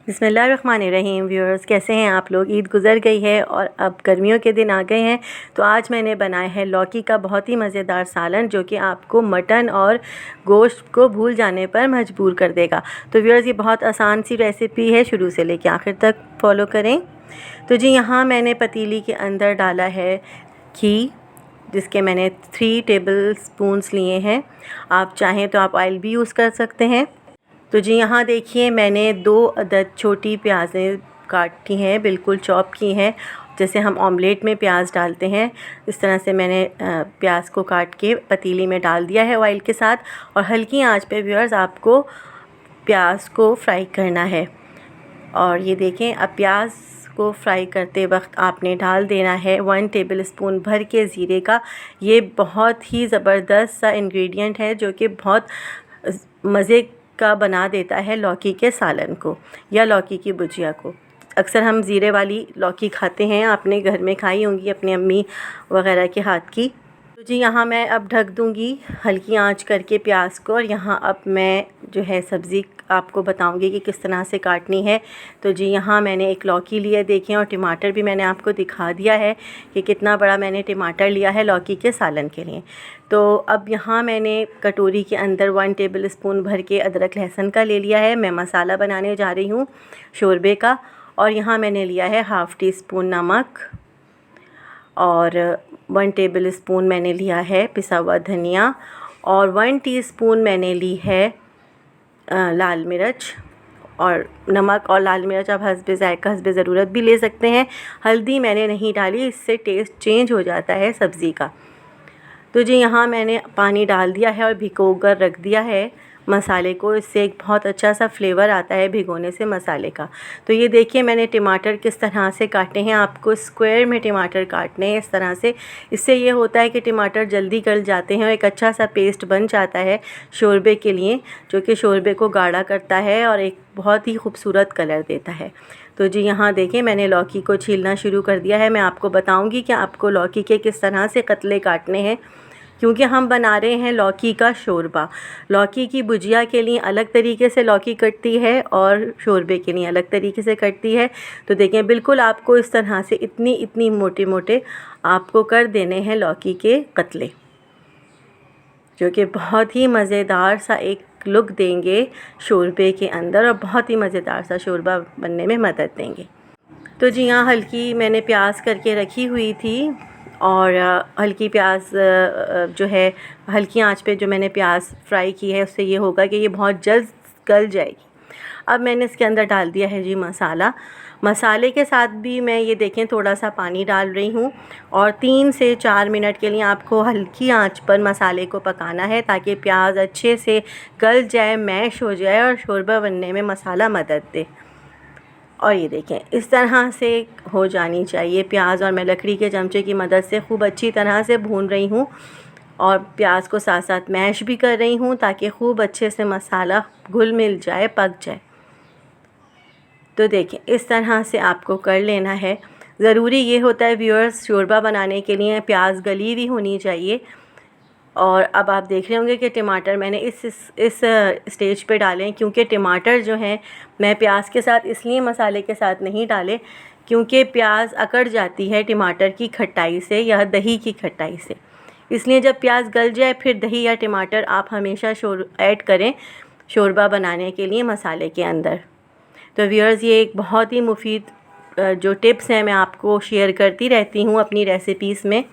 बिस्मिल्लाहिर्रहमानिर्रहीम। व्यूअर्स, कैसे हैं आप लोग? ईद गुज़र गई है और अब गर्मियों के दिन आ गए हैं। तो आज मैंने बनाया है लौकी का बहुत ही मज़ेदार सालन, जो कि आपको मटन और गोश्त को भूल जाने पर मजबूर कर देगा। तो व्यूअर्स, ये बहुत आसान सी रेसिपी है, शुरू से लेकर आखिर तक फॉलो करें। तो जी, यहाँ मैंने पतीली के अंदर डाला है घी, जिसके मैंने 3 टेबल स्पून्स लिए हैं। आप चाहें तो आप ऑयल भी यूज़ कर सकते हैं। तो जी, यहाँ देखिए, मैंने 2 अदद छोटी प्याज़ें काटी हैं, बिल्कुल चॉप की हैं, जैसे हम ऑमलेट में प्याज डालते हैं। इस तरह से मैंने प्याज को काट के पतीली में डाल दिया है ऑयल के साथ, और हल्की आंच पे व्यूअर्स आपको प्याज को फ्राई करना है। और ये देखें, अब प्याज को फ्राई करते वक्त आपने डाल देना है 1 टेबल स्पून भर के ज़ीरे का। ये बहुत ही ज़बरदस्त सा इंग्रेडिएंट है, जो कि बहुत मज़े का बना देता है लौकी के सालन को या लौकी की भुजिया को। अक्सर हम ज़ीरे वाली लौकी खाते हैं, आपने घर में खाई होंगी अपनी अम्मी वग़ैरह के हाथ की। तो जी, यहाँ मैं अब ढक दूँगी हल्की आंच करके प्याज को, और यहाँ अब मैं जो है सब्ज़ी आपको बताऊँगी कि किस तरह से काटनी है। तो जी, यहाँ मैंने एक लौकी लिया, देखें, और टमाटर भी मैंने आपको दिखा दिया है कि कितना बड़ा मैंने टमाटर लिया है लौकी के सालन के लिए। तो अब यहाँ मैंने कटोरी के अंदर 1 टेबल स्पून भर के अदरक लहसुन का ले लिया है। मैं मसाला बनाने जा रही हूँ शोरबे का। और यहाँ मैंने लिया है हाफ़ टी स्पून नमक, और 1 टेबल स्पून मैंने लिया है पिसा हुआ धनिया, और 1 टीस्पून मैंने ली है लाल मिर्च। और नमक और लाल मिर्च आप हस्बे ज़ायक़ा, हस्बे ज़रूरत भी ले सकते हैं। हल्दी मैंने नहीं डाली, इससे टेस्ट चेंज हो जाता है सब्ज़ी का। तो जी, यहाँ मैंने पानी डाल दिया है और भिगो कर रख दिया है मसाले को। इससे एक बहुत अच्छा सा फ्लेवर आता है भिगोने से मसाले का। तो ये देखिए, मैंने टमाटर किस तरह से काटे हैं। आपको स्क्वायर में टमाटर काटने हैं इस तरह से। इससे ये होता है कि टमाटर जल्दी गल जाते हैं और एक अच्छा सा पेस्ट बन जाता है शोरबे के लिए, जो कि शोरबे को गाढ़ा करता है और एक बहुत ही खूबसूरत कलर देता है। तो जी, यहाँ देखें, मैंने लौकी को छीलना शुरू कर दिया है। मैं आपको बताऊँगी कि आपको लौकी के किस तरह से कतले काटने हैं, क्योंकि हम बना रहे हैं लौकी का शोरबा। लौकी की भुजिया के लिए अलग तरीके से लौकी कटती है और शोरबे के लिए अलग तरीके से कटती है। तो देखें, बिल्कुल आपको इस तरह से इतनी मोटे मोटे आपको कर देने हैं लौकी के कतले, जो कि बहुत ही मज़ेदार सा एक लुक देंगे शोरबे के अंदर और बहुत ही मज़ेदार सा शोरबा बनने में मदद देंगे। तो जी, यहाँ हल्की मैंने प्याज करके रखी हुई थी, और हल्की प्याज जो है हल्की आंच पे जो मैंने प्याज फ्राई की है, उससे ये होगा कि ये बहुत जल्द गल जाएगी। अब मैंने इसके अंदर डाल दिया है जी मसाला। मसाले के साथ भी मैं ये देखें थोड़ा सा पानी डाल रही हूँ, और 3 से 4 मिनट के लिए आपको हल्की आंच पर मसाले को पकाना है, ताकि प्याज अच्छे से गल जाए, मैश हो जाए और शोरबा बनने में मसाला मदद दे। और ये देखें, इस तरह से हो जानी चाहिए प्याज, और मैं लकड़ी के चमचे की मदद से खूब अच्छी तरह से भून रही हूँ, और प्याज को साथ साथ मैश भी कर रही हूँ, ताकि खूब अच्छे से मसाला घुल मिल जाए, पक जाए। तो देखें, इस तरह से आपको कर लेना है। ज़रूरी ये होता है व्यूअर्स, शोरबा बनाने के लिए प्याज गली हुई होनी चाहिए। और अब आप देख रहे होंगे कि टमाटर मैंने इस स्टेज पे डाले हैं, क्योंकि टमाटर जो हैं मैं प्याज के साथ इसलिए मसाले के साथ नहीं डाले, क्योंकि प्याज अकड़ जाती है टमाटर की खटाई से या दही की खटाई से। इसलिए जब प्याज गल जाए फिर दही या टमाटर आप हमेशा ऐड करें शोरबा बनाने के लिए मसाले के अंदर। तो व्यूअर्स, ये एक बहुत ही मुफीद जो टिप्स हैं मैं आपको शेयर करती रहती हूँ अपनी रेसिपीज़ में।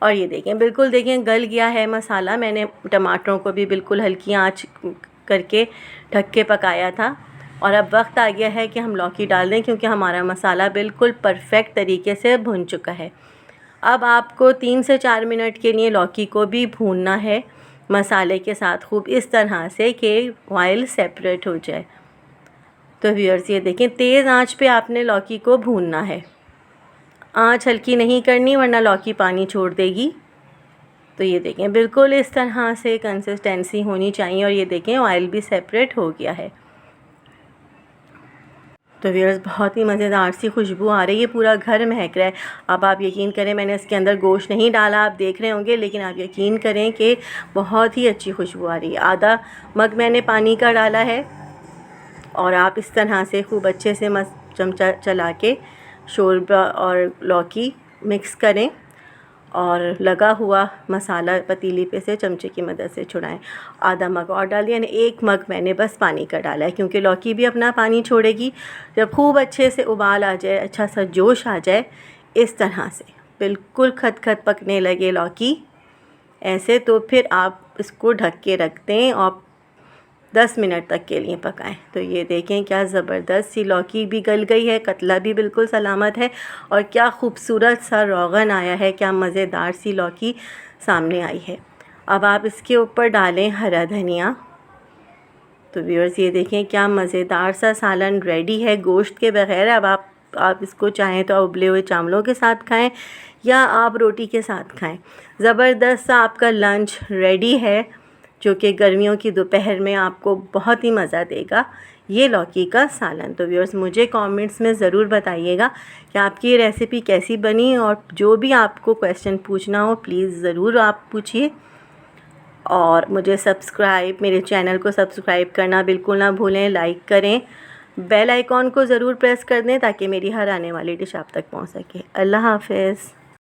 और ये देखें, बिल्कुल देखें गल गया है मसाला। मैंने टमाटरों को भी बिल्कुल हल्की आंच करके ढक के पकाया था, और अब वक्त आ गया है कि हम लौकी डाल दें, क्योंकि हमारा मसाला बिल्कुल परफेक्ट तरीके से भुन चुका है। अब आपको 3 से 4 मिनट के लिए लौकी को भी भूनना है मसाले के साथ खूब, इस तरह से कि ऑयल सेपरेट हो जाए। तो व्यूअर्स, ये देखें, तेज़ आंच पे आपने लौकी को भूनना है, आँच हल्की नहीं करनी, वरना लौकी पानी छोड़ देगी। तो ये देखें, बिल्कुल इस तरह से कंसिस्टेंसी होनी चाहिए, और ये देखें ऑयल भी सेपरेट हो गया है। तो व्यूअर्स, बहुत ही मज़ेदार सी खुशबू आ रही है, पूरा घर महक रहा है। अब आप यकीन करें, मैंने इसके अंदर गोश्त नहीं डाला, आप देख रहे होंगे, लेकिन आप यकीन करें कि बहुत ही अच्छी खुशबू आ रही है। आधा मग मैंने पानी का डाला है, और आप इस तरह से खूब अच्छे से चमचा चला के शोरबा और लौकी मिक्स करें और लगा हुआ मसाला पतीली पे से चमचे की मदद से छुड़ाएं। आधा मग और डाल दिया, यानी 1 मग मैंने बस पानी का डाला है, क्योंकि लौकी भी अपना पानी छोड़ेगी। जब खूब अच्छे से उबाल आ जाए, अच्छा सा जोश आ जाए, इस तरह से बिल्कुल खद पकने लगे लौकी ऐसे, तो फिर आप इसको ढक के रख दें और 10 मिनट तक के लिए पकाएं। तो ये देखें क्या ज़बरदस्त सी लौकी भी गल गई है, कतला भी बिल्कुल सलामत है और क्या खूबसूरत सा रोगन आया है, क्या मज़ेदार सी लौकी सामने आई है। अब आप इसके ऊपर डालें हरा धनिया। तो व्यूअर्स ये देखें क्या मज़ेदार सा सालन रेडी है गोश्त के बग़ैर। अब आप इसको चाहें तो उबले हुए चावलों के साथ खाएं या आप रोटी के साथ खाएं। ज़बरदस्त सा आपका लंच रेडी है, जो कि गर्मियों की दोपहर में आपको बहुत ही मज़ा देगा, ये लौकी का सालन। तो व्यूअर्स मुझे कमेंट्स में ज़रूर बताइएगा कि आपकी ये रेसिपी कैसी बनी, और जो भी आपको क्वेश्चन पूछना हो प्लीज़ ज़रूर आप पूछिए। और मुझे मेरे चैनल को सब्सक्राइब करना बिल्कुल ना भूलें, लाइक करें, बेल आइकॉन को ज़रूर प्रेस कर दें ताकि मेरी हर आने वाली डिश आप तक पहुंच सके। अल्लाह हाफ़िज़।